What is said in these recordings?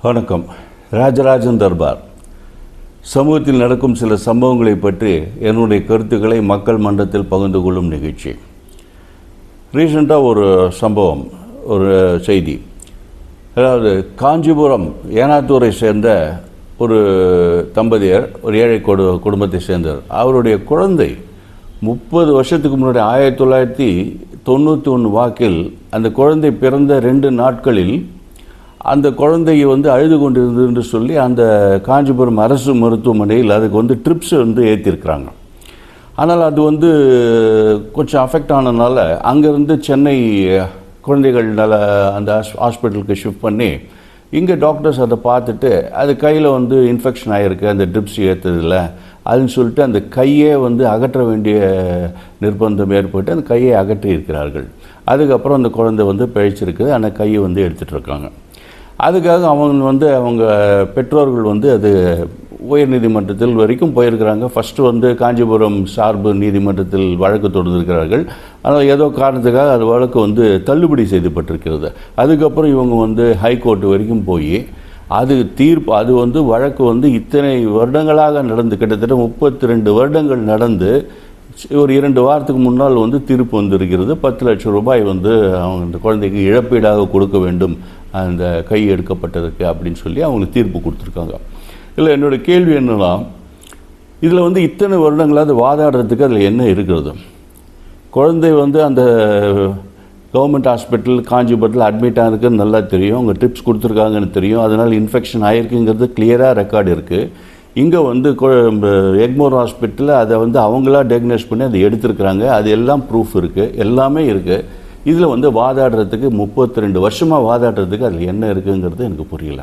வணக்கம். ராஜராஜன் தர்பார். சமூகத்தில் நடக்கும் சில சம்பவங்களை பற்றி என்னுடைய கருத்துக்களை மக்கள் மன்றத்தில் பகிர்ந்து கொள்ளும் நிகழ்ச்சி. ரீசெண்டாக ஒரு சம்பவம், ஒரு செய்தி. அதாவது காஞ்சிபுரம் ஏனாத்தூரை சேர்ந்த ஒரு தம்பதியர், ஒரு ஏழை குடும்பத்தை சேர்ந்தவர். அவருடைய குழந்தை 30 வருஷத்துக்கு முன்னாடி 1991 வாக்கில் அந்த குழந்தை பிறந்த 2 நாட்களில் அந்த குழந்தையை அழுது கொண்டிருந்தது என்று சொல்லி அந்த காஞ்சிபுரம் அரசு மருத்துவமனையில் அதுக்கு ட்ரிப்ஸ் ஏற்றிருக்கிறாங்க. ஆனால் அது கொஞ்சம் அஃபெக்ட் ஆனதுனால அங்கேருந்து சென்னை குழந்தைகள் நல அந்த ஹாஸ்பிட்டலுக்கு ஷிஃப்ட் பண்ணி இங்கே டாக்டர்ஸ் அதை பார்த்துட்டு அது கையில் இன்ஃபெக்ஷன் ஆகிருக்கு அந்த ட்ரிப்ஸ் ஏற்றுறதில்ல அதுன்னு சொல்லிட்டு அந்த கையே அகற்ற வேண்டிய நிர்பந்தம் ஏற்பட்டு அந்த கையை அகற்றி இருக்கிறார்கள். அதுக்கப்புறம் அந்த குழந்தை பிழைச்சிருக்குது. அந்த கையை எடுத்துகிட்டு இருக்காங்க. அதுக்காக அவங்க பெற்றோர்கள் அது உயர் நீதிமன்றத்தில் வரைக்கும் போயிருக்கிறாங்க. ஃபஸ்ட்டு காஞ்சிபுரம் சார்பு நீதிமன்றத்தில் வழக்கு தொடர்ந்திருக்கிறார்கள். ஆனால் ஏதோ காரணத்துக்காக அது வழக்கு தள்ளுபடி செய்யப்பட்டிருக்கிறது. அதுக்கப்புறம் இவங்க ஹைகோர்ட்டு வரைக்கும் போய் அது தீர்ப்பு அது வழக்கு இத்தனை வருடங்களாக நடந்து கிட்டத்தட்ட 32 வருடங்கள் நடந்து ஒரு 2 வாரத்துக்கு முன்னால் தீர்ப்பு வந்திருக்கிறது. 10 லட்சம் ரூபாய் அவங்க அந்த குழந்தைக்கு இழப்பீடாக கொடுக்க வேண்டும் அந்த கை எடுக்கப்பட்டதுக்கு அப்படின்னு சொல்லி அவங்களுக்கு தீர்ப்பு கொடுத்துருக்காங்க. இல்லை, என்னோடய கேள்வி என்னன்னா, இதில் இத்தனை வருடங்களாவது வாதாடுறதுக்கு அதில் என்ன இருக்கிறது? குழந்தை அந்த கவர்மெண்ட் ஹாஸ்பிட்டல் காஞ்சிபுரத்தில் அட்மிட் ஆகிருக்குன்னு நல்லா தெரியும். அவங்க ட்ரிப்ஸ் கொடுத்துருக்காங்கன்னு தெரியும். அதனால் இன்ஃபெக்ஷன் ஆகிருக்குங்கிறது கிளியராக ரெக்கார்டு இருக்குது. இங்கே எக்மோர் ஹாஸ்பிட்டலில் அதை அவங்களா டயக்னோஸ் பண்ணி அதை எடுத்துருக்குறாங்க. அது எல்லாம் ப்ரூஃப் இருக்குது, எல்லாமே இருக்குது. இதில் வாதாடுறதுக்கு 32 வருஷமாக வாதாடுறதுக்கு அதில் என்ன இருக்குங்கிறது எனக்கு புரியல.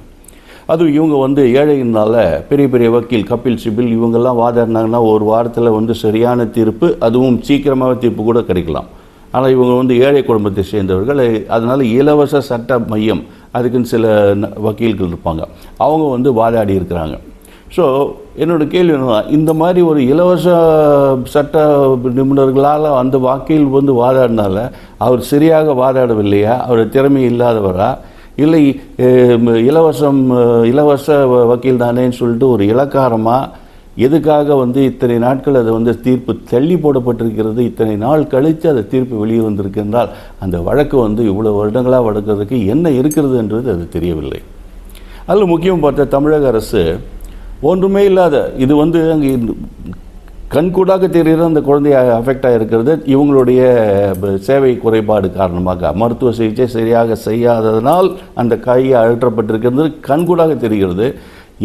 அதுவும் இவங்க ஏழையினால் பெரிய பெரிய வக்கீல் கபில் சிபில் இவங்கெல்லாம் வாதாடினாங்கன்னா ஒரு வாரத்தில் சரியான தீர்ப்பு, அதுவும் சீக்கிரமாக தீர்ப்பு கூட கிடைக்கலாம். ஆனால் இவங்க ஏழை குடும்பத்தை சேர்ந்தவர்கள். அதனால் இலவச சட்ட மையம் அதுக்குன்னு சில வக்கீல்கள் இருப்பாங்க. அவங்க வாதாடி இருக்கிறாங்க. ஸோ என்னோடய கேள்வி என்னன்னா, இந்த மாதிரி ஒரு இலவச சட்ட நிபுணர்களால் அந்த வக்கீல் வாதாடினால அவர் சரியாக வாதாடவில்லையா? அவர் திறமை இல்லாதவரா? இல்லை இலவச வக்கீல் தானேன்னு சொல்லிட்டு ஒரு இலக்காரமாக எதுக்காக இத்தனை நாட்கள் அது தீர்ப்பு தள்ளி போடப்பட்டிருக்கிறது? இத்தனை நாள் கழித்து அந்த தீர்ப்பு வெளியே வந்திருக்கின்றால் அந்த வழக்கு இவ்வளோ வருடங்களாக வழக்குறதுக்கு என்ன இருக்கிறது என்றது அது தெரியவில்லை. அதில் முக்கியம் பார்த்தா தமிழக அரசு ஒன்றுமே இல்லாத இது அங்கே கண்கூடாக தெரிகிற அந்த குழந்தைய அஃபெக்ட் ஆகிருக்கிறது இவங்களுடைய சேவை குறைபாடு காரணமாக. மருத்துவ சிகிச்சை சரியாக செய்யாததனால் அந்த கையை அகற்றப்பட்டிருக்கிறது கண்கூடாக தெரிகிறது.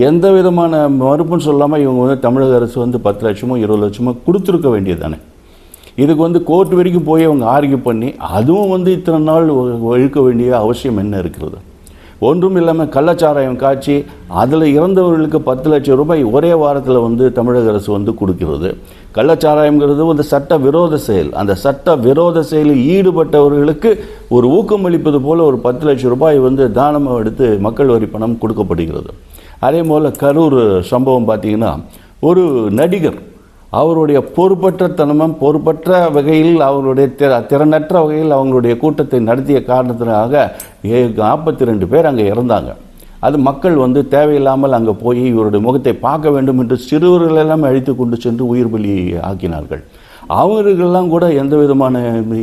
எந்த விதமான மறுப்புன்னு சொல்லாமல் இவங்க தமிழக அரசு 10 லட்சமோ 20 லட்சமோ கொடுத்துருக்க வேண்டியது தானே. இதுக்கு கோர்ட் வரைக்கும் போய் அவங்க ஆர்கியூ பண்ணி அதுவும் இத்தனை நாள் இழுக்க வேண்டிய அவசியம் என்ன இருக்கிறது? ஒன்றும் இல்லாமல் கள்ளச்சாராயம் காய்ச்சி அதில் இறந்தவர்களுக்கு 10 லட்சம் ரூபாய் ஒரே வாரத்தில் தமிழக அரசு கொடுக்கிறது. கள்ளச்சாராயங்கிறது சட்ட விரோத செயல். அந்த சட்ட விரோத செயலில் ஈடுபட்டவர்களுக்கு ஒரு ஊக்கமளிப்பது போல் ஒரு 10 லட்சம் ரூபாய் தானமாக எடுத்து மக்கள் வரி பணம் கொடுக்கப்படுகிறது. அதே போல் கரூர் சம்பவம் பார்த்திங்கன்னா, ஒரு நடிகர் அவருடைய பொறுப்பற்ற வகையில் அவருடைய திறனற்ற வகையில் அவங்களுடைய கூட்டத்தை நடத்திய காரணத்தினாக 42 பேர் அங்கே இறந்தாங்க. அது மக்கள் தேவையில்லாமல் அங்கே போய் இவருடைய முகத்தை பார்க்க வேண்டும் என்று சிறுவர்கள் எல்லாம் அழைத்து கொண்டு சென்று உயிர் பலி ஆக்கினார்கள். அவர்களுக்கெல்லாம் கூட எந்த விதமான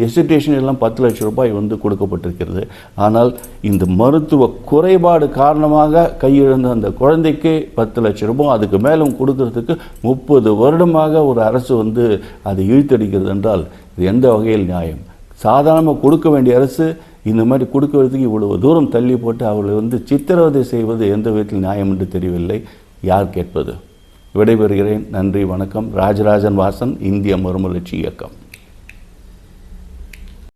எசிட்டேஷன் எல்லாம் 10 லட்சம் ரூபாய் கொடுக்கப்பட்டிருக்கிறது. ஆனால் இந்த மருத்துவ குறைபாடு காரணமாக கையிழந்த அந்த குழந்தைக்கு 10 லட்சம் ரூபாய் அதுக்கு மேலும் கொடுக்கறதுக்கு 30 வருடமாக ஒரு அரசு அதை இழுத்தடிக்கிறது என்றால் இது எந்த வகையில் நியாயம்? சாதாரணமாக கொடுக்க வேண்டிய அரசு இந்த மாதிரி கொடுக்கறதுக்கு இவ்வளவு தூரம் தள்ளி போட்டு அவர்களை சித்திரவதை செய்வது எந்த விதத்தில் நியாயம் என்று தெரியவில்லை. யார் கேட்பது? விடைபெறுகிறேன். நன்றி, வணக்கம். ராஜராஜன் வாசன், இந்திய மறுமலர்ச்சி இயக்கம்.